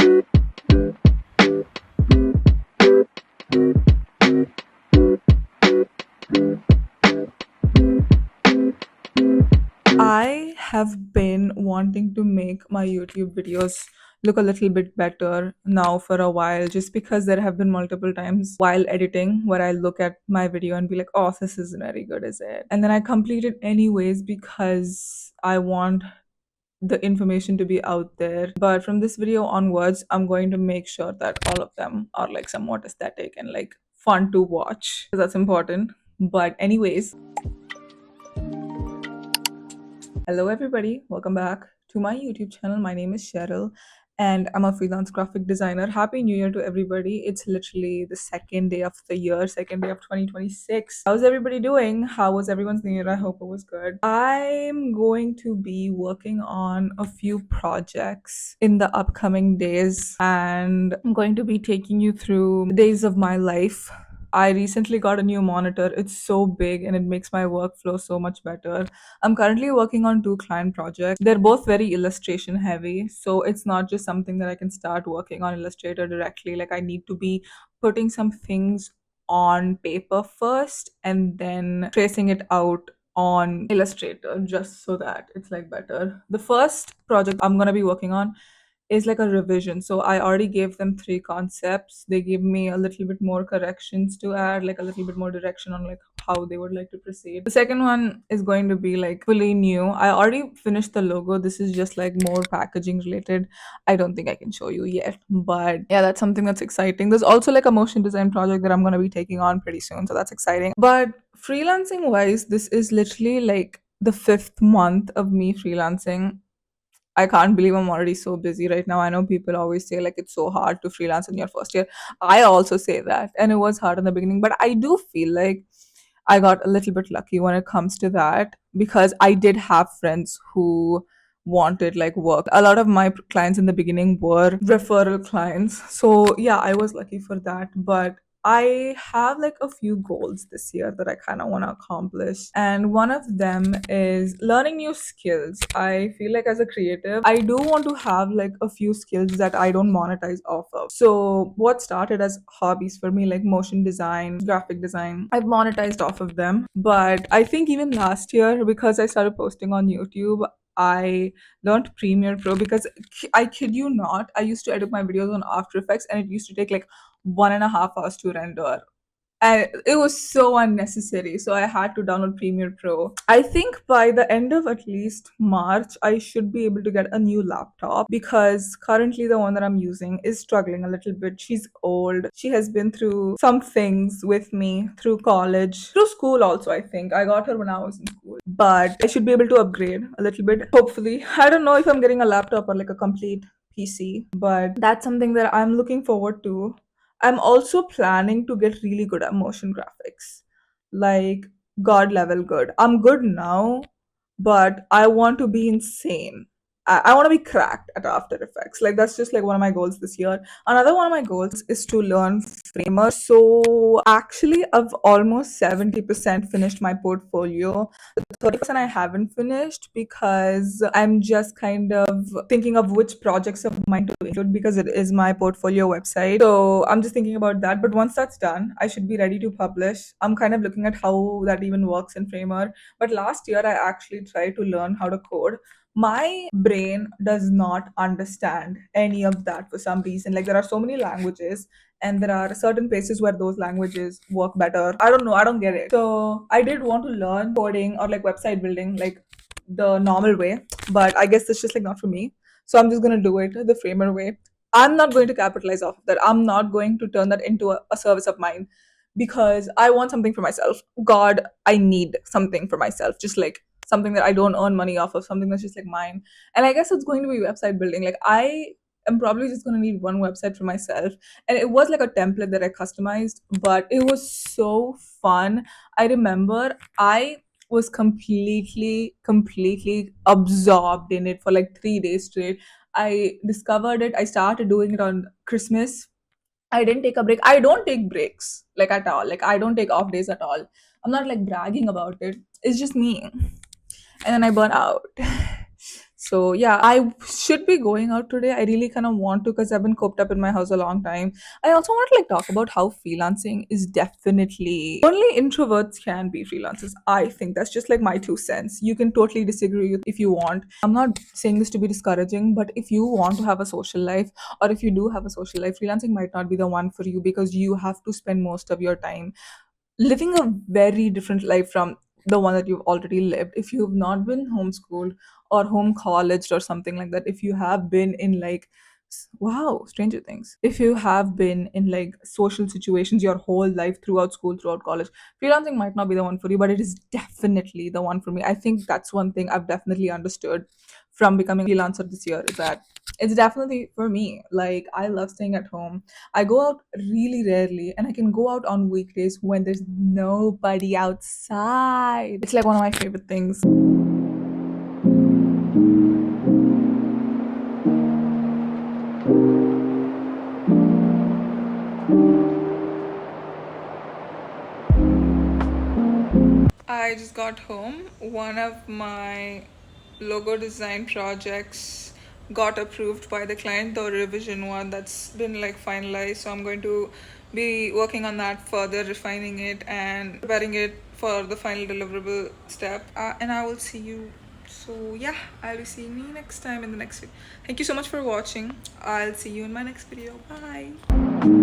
I have been wanting to make my YouTube videos look a little bit better now for a while, just because there have been multiple times while editing where I look at my video and be like, oh, this isn't very good, is it? And then I complete it anyways because I want the information to be out there. But from this video onwards, I'm going to make sure that all of them are like somewhat aesthetic and like fun to watch, because that's important. But anyways, hello, everybody. Welcome back to my YouTube channel. My name is Cheryl, and I'm a freelance graphic designer. Happy New Year to everybody. It's literally the second day of the year, second day of 2026. How's everybody doing? How was everyone's New Year? I hope it was good. I'm going to be working on a few projects in the upcoming days, and I'm going to be taking you through the days of my life. I recently got a new monitor. It's so big and it makes my workflow so much better. I'm currently working on two client projects. They're both very illustration heavy. So it's not just something that I can start working on Illustrator directly. Like I need to be putting some things on paper first and then tracing it out on Illustrator just so that it's like better. The first project I'm going to be working on is like a revision. So I already gave them three concepts. They gave me a little bit more corrections to add, like a little bit more direction on like how they would like to proceed. The second one is going to be like fully new. I already finished the logo. This is just like more packaging related. I don't think I can show you yet, but yeah, that's something that's exciting. There's also like a motion design project that I'm going to be taking on pretty soon, so that's exciting. But freelancing wise, this is literally like the fifth month of me freelancing. I can't believe I'm already so busy right now. I know people always say like it's so hard to freelance in your first year. I also say that, and it was hard in the beginning, but I do feel like I got a little bit lucky when it comes to that, because I did have friends who wanted like work. A lot of my clients in the beginning were referral clients. So, yeah, I was lucky for that, but I have like a few goals this year that I kind of want to accomplish. And one of them is learning new skills. I feel like as a creative, I do want to have like a few skills that I don't monetize off of. So, what started as hobbies for me, like motion design, graphic design, I've monetized off of them. But I think even last year, because I started posting on YouTube, I learned Premiere Pro, because I kid you not, I used to edit my videos on After Effects and it used to take like 1.5 hours to render, and it was so unnecessary. So I had to download Premiere Pro. I think by the end of at least March, I should be able to get a new laptop, because currently the one that I'm using is struggling a little bit. She's old. She has been through some things with me through college, through school also. I think I got her when I was in school, but I should be able to upgrade a little bit. Hopefully, I don't know if I'm getting a laptop or like a complete PC, but that's something that I'm looking forward to. I'm also planning to get really good at motion graphics, like god level good. I'm good now, but I want to be insane. I want to be cracked at After Effects. Like that's just like one of my goals this year. Another one of my goals is to learn Framer. So actually, I've almost 70% finished my portfolio. The 30% I haven't finished because I'm just kind of thinking of which projects of mine to include, because it is my portfolio website. So I'm just thinking about that. But once that's done, I should be ready to publish. I'm kind of looking at how that even works in Framer. But last year, I actually tried to learn how to code. My brain does not understand any of that for some reason. Like, there are so many languages, and there are certain places where those languages work better. I don't know, I don't get it. So, I did want to learn coding or like website building, like the normal way, but I guess it's just like not for me. So, I'm just gonna do it the Framer way. I'm not going to capitalize off of that. I'm not going to turn that into a service of mine, because I want something for myself. God, I need something for myself. Just like something that I don't earn money off of, something that's just like mine. And I guess it's going to be website building. Like I am probably just going to need one website for myself. And it was like a template that I customized, but it was so fun. I remember I was completely absorbed in it for like 3 days straight. I discovered it. I started doing it on Christmas. I didn't take a break. I don't take breaks like at all. Like I don't take off days at all. I'm not like bragging about it. It's just me. And then I burn out. So yeah, I should be going out today. I really kind of want to because I've been coped up in my house a long time. I also want to like talk about how freelancing is definitely only introverts can be freelancers. I think that's just like my 2 cents. You can totally disagree if you want. I'm not saying this to be discouraging, but if you want to have a social life, or if you do have a social life, freelancing might not be the one for you because you have to spend most of your time living a very different life from the one that you've already lived. If you've not been homeschooled or home colleged or something like that, if you have been in like wow, stranger things, if you have been in like social situations your whole life throughout school, throughout college, freelancing might not be the one for you, but it is definitely the one for me. I think that's one thing I've definitely understood from becoming a freelancer this year, is that it's definitely for me. Like, I love staying at home. I go out really rarely, and I can go out on weekdays when there's nobody outside. It's like one of my favorite things. I just got home. One of my logo design projects got approved by the client, the revision one that's been like finalized. So I'm going to be working on that further, refining it and preparing it for the final deliverable step. And I will see you. So yeah, I'll be seeing you next time in the next video. Thank you so much for watching. I'll see you in my next video. Bye.